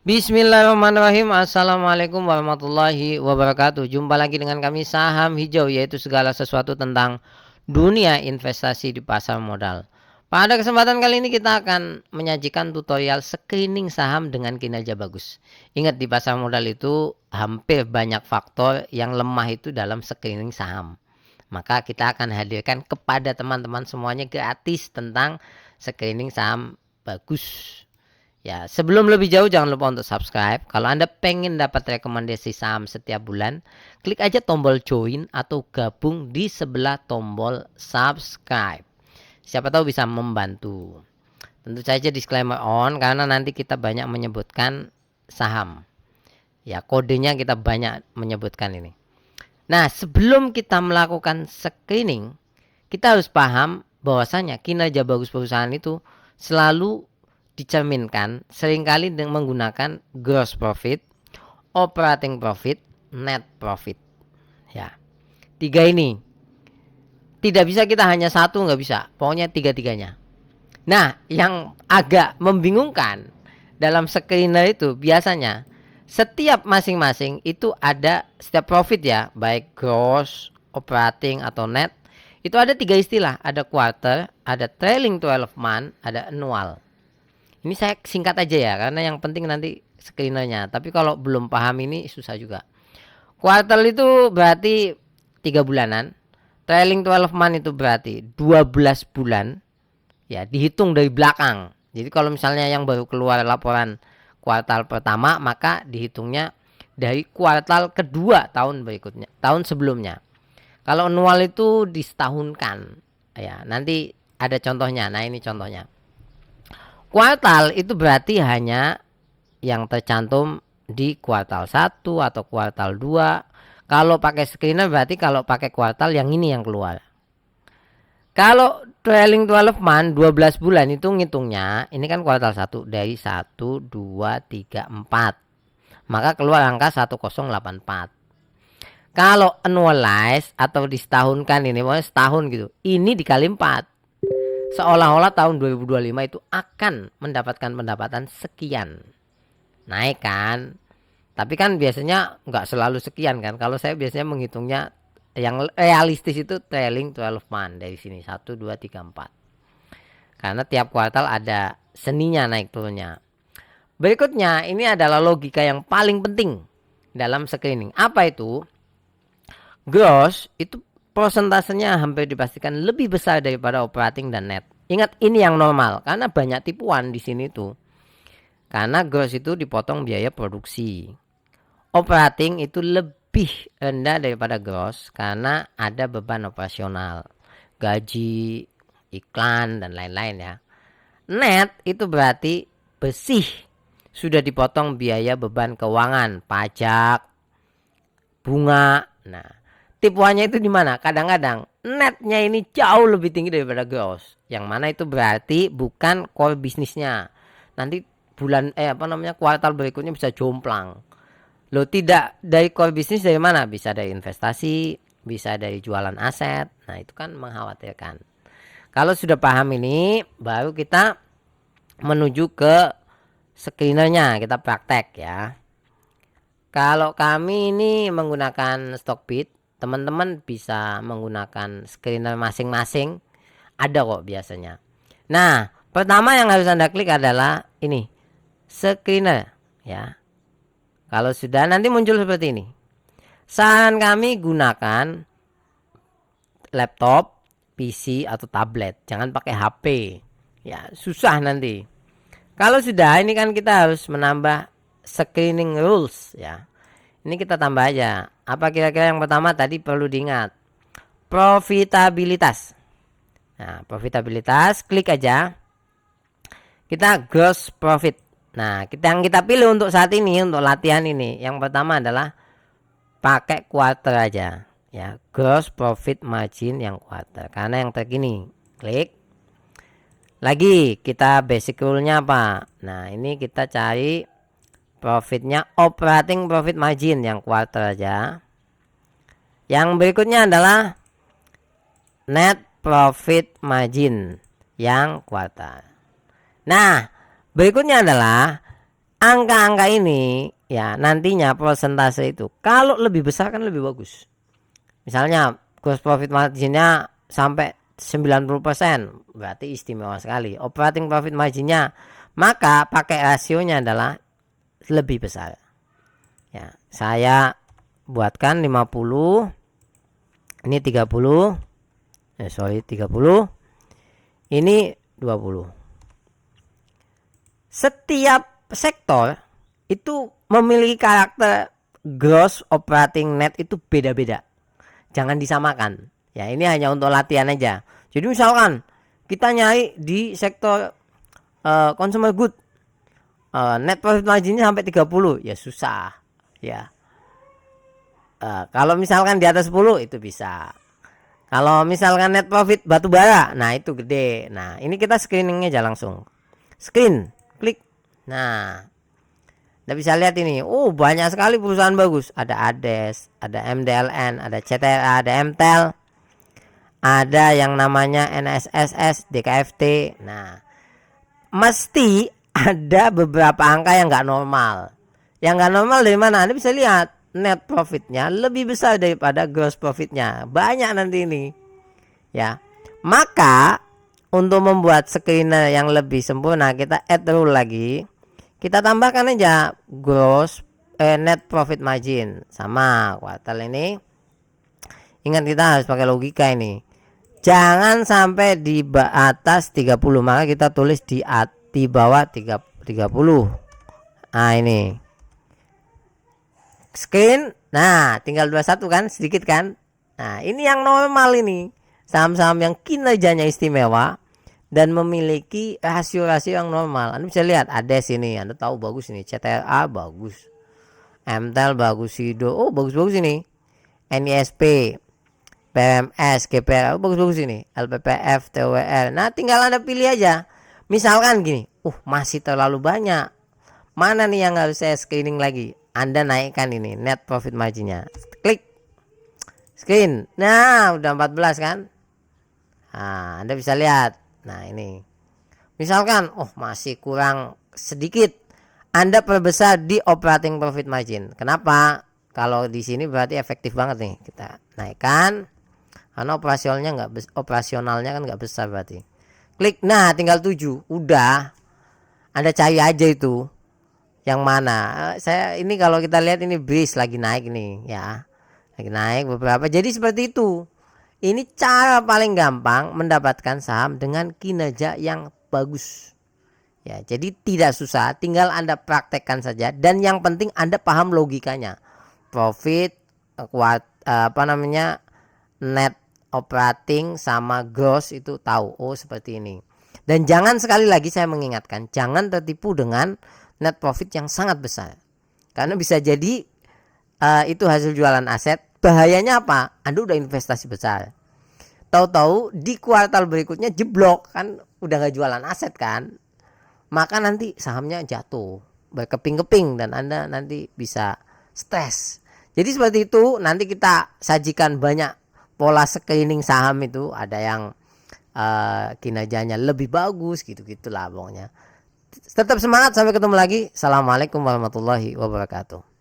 Bismillahirrahmanirrahim. Assalamualaikum warahmatullahi wabarakatuh. Jumpa lagi dengan kami Saham Hijau, yaitu segala sesuatu tentang dunia investasi di pasar modal. Pada kesempatan kali ini kita akan menyajikan tutorial screening saham dengan kinerja bagus. Ingat, di pasar modal itu hampir banyak faktor yang lemah itu dalam screening saham. Maka kita akan hadirkan kepada teman-teman semuanya gratis tentang screening saham bagus. Ya, sebelum lebih jauh jangan lupa untuk subscribe. Kalau Anda pengen dapat rekomendasi saham setiap bulan, klik aja tombol join atau gabung di sebelah tombol subscribe. Siapa tahu bisa membantu. Tentu saja disclaimer on karena nanti kita banyak menyebutkan saham. Ya, kodenya kita banyak menyebutkan ini. Nah, sebelum kita melakukan screening, kita harus paham bahwasanya kinerja bagus perusahaan itu selalu dicerminkan seringkali dengan menggunakan gross profit, operating profit, net profit. Ya, tiga ini tidak bisa kita hanya satu, nggak bisa. Pokoknya tiga-tiganya. Nah, yang agak membingungkan dalam screener itu biasanya setiap masing-masing itu ada setiap profit ya, baik gross, operating atau net. Itu ada tiga istilah, ada quarter, ada trailing 12 month, ada annual. Ini saya singkat aja ya, karena yang penting nanti screenernya. Tapi kalau belum paham ini susah juga. Kuartal itu berarti 3 bulanan. Trailing 12 month itu berarti 12 bulan. Ya, dihitung dari belakang. Jadi kalau misalnya yang baru keluar laporan kuartal pertama, maka dihitungnya dari kuartal kedua tahun berikutnya, tahun sebelumnya. Kalau annual itu disetahunkan. Ya, nanti ada contohnya. Nah, ini contohnya. Kuartal itu berarti hanya yang tercantum di kuartal 1 atau kuartal 2. Kalau pakai screener berarti kalau pakai kuartal yang ini yang keluar. Kalau trailing 12 month 12 bulan itu ngitungnya, ini kan kuartal 1 dari 1 2 3 4. Maka keluar angka 1084. Kalau annualize atau disetahunkan, ini mau setahun gitu. Ini dikali 4. Seolah-olah tahun 2025 itu akan mendapatkan pendapatan sekian. Naik kan? Tapi kan biasanya nggak selalu sekian kan. Kalau saya biasanya menghitungnya yang realistis itu trailing 12 month. Dari sini 1, 2, 3, 4. Karena tiap kuartal ada seninya naik turunnya. Berikutnya ini adalah logika yang paling penting dalam screening. Apa itu? Gross itu prosentasenya hampir dipastikan lebih besar daripada operating dan net. Ingat, ini yang normal karena banyak tipuan di sini tuh. Karena gross itu dipotong biaya produksi. Operating itu lebih rendah daripada gross karena ada beban operasional, gaji, iklan dan lain-lain ya. Net itu berarti bersih, sudah dipotong biaya beban keuangan, pajak, bunga. Nah, tipuannya itu di mana? Kadang-kadang netnya ini jauh lebih tinggi daripada gross. Yang mana itu berarti bukan core bisnisnya. Nanti bulan kuartal berikutnya bisa jomplang. Lo tidak dari core bisnis, dari mana? Bisa dari investasi, bisa dari jualan aset. Nah, itu kan mengkhawatirkan. Kalau sudah paham ini, baru kita menuju ke screenernya, kita praktek ya. Kalau kami ini menggunakan Stockbit, teman-teman bisa menggunakan screener masing-masing. Ada kok biasanya. Nah, pertama yang harus Anda klik adalah ini, screener ya. Kalau sudah, nanti muncul seperti ini. Saran kami gunakan laptop, PC atau tablet. Jangan pakai HP. Ya, susah nanti. Kalau sudah, ini kan kita harus menambah screening rules ya. Ini kita tambah aja. Apa kira-kira yang pertama tadi perlu diingat? Profitabilitas. Nah, profitabilitas, klik aja. Kita gross profit. Nah, yang kita pilih untuk saat ini, untuk latihan ini, yang pertama adalah pakai quarter aja. Ya, gross profit margin yang quarter. Karena yang terkini, klik. Lagi kita basic rule-nya apa? Nah, ini kita cari profitnya operating profit margin yang quarter aja. Yang berikutnya adalah net profit margin yang quarter. Nah, berikutnya adalah angka-angka ini ya nantinya persentase itu kalau lebih besar kan lebih bagus. Misalnya gross profit marginnya sampai 90%, berarti istimewa sekali. Operating profit marginnya, maka pakai rasionya adalah lebih besar. Ya, saya buatkan 50, ini 30, 30, ini 20. Setiap sektor itu memiliki karakter gross operating net itu beda-beda. Jangan disamakan. Ya, ini hanya untuk latihan aja. Jadi misalkan kita nyari di sektor consumer good, net profit marginnya sampai 30, ya susah. Ya. Kalau misalkan di atas 10 itu bisa. Kalau misalkan net profit batu bara, nah itu gede. Nah, ini kita screening aja langsung. Screen, klik. Nah, Anda bisa lihat ini. Oh, banyak sekali perusahaan bagus. Ada ADES, ada MDLN, ada CTRA, ada MTEL. Ada yang namanya NSSS, DKFT. Nah, mesti ada beberapa angka yang nggak normal. Yang nggak normal dari mana? Anda bisa lihat net profitnya lebih besar daripada gross profitnya. Banyak nanti ini. Ya, maka untuk membuat screener yang lebih sempurna kita add rule lagi. Kita tambahkan aja gross net profit margin sama kuartal ini. Ingat kita harus pakai logika ini. Jangan sampai di atas 30, maka kita tulis di bawah 30. Nah, ini. Screen. Nah, tinggal 21 kan, sedikit kan? Nah, ini yang normal ini. Saham-saham yang kinerjanya istimewa dan memiliki rasio-rasio yang normal. Anda bisa lihat ada sini, Anda tahu bagus ini, CTRA bagus, MTEL bagus, Sido, oh bagus-bagus ini, NISP, PMS, GPR, oh bagus-bagus ini, LPPF, TWR. Nah, tinggal Anda pilih aja. Misalkan gini, masih terlalu banyak. Mana nih yang harus saya screening lagi? Anda naikkan ini net profit marginnya. Klik screen. Nah, udah 14 kan? Nah, Anda bisa lihat. Nah, ini. Misalkan, masih kurang sedikit. Anda perbesar di operating profit margin. Kenapa? Kalau di sini berarti efektif banget nih. Kita naikkan. Karena operasionalnya kan nggak besar berarti. Klik. Nah, tinggal 7. Udah. Anda cari aja itu. Yang mana? Saya ini kalau kita lihat ini BRIS lagi naik nih ya. Lagi naik beberapa. Jadi seperti itu. Ini cara paling gampang mendapatkan saham dengan kinerja yang bagus. Ya, jadi tidak susah, tinggal Anda praktekkan saja dan yang penting Anda paham logikanya. Profit, net operating sama gross itu tahu. Oh, seperti ini. Dan jangan sekali lagi saya mengingatkan, jangan tertipu dengan net profit yang sangat besar. Karena bisa jadi itu hasil jualan aset. Bahayanya apa? Anda udah investasi besar. Tahu-tahu di kuartal berikutnya jeblok kan, udah gak jualan aset kan. Maka nanti sahamnya jatuh, berkeping-keping dan Anda nanti bisa stres. Jadi seperti itu, nanti kita sajikan banyak pola screening saham itu, ada yang kinerjanya lebih bagus gitu-gitulah pokoknya. Tetap semangat, sampai ketemu lagi. Assalamualaikum warahmatullahi wabarakatuh.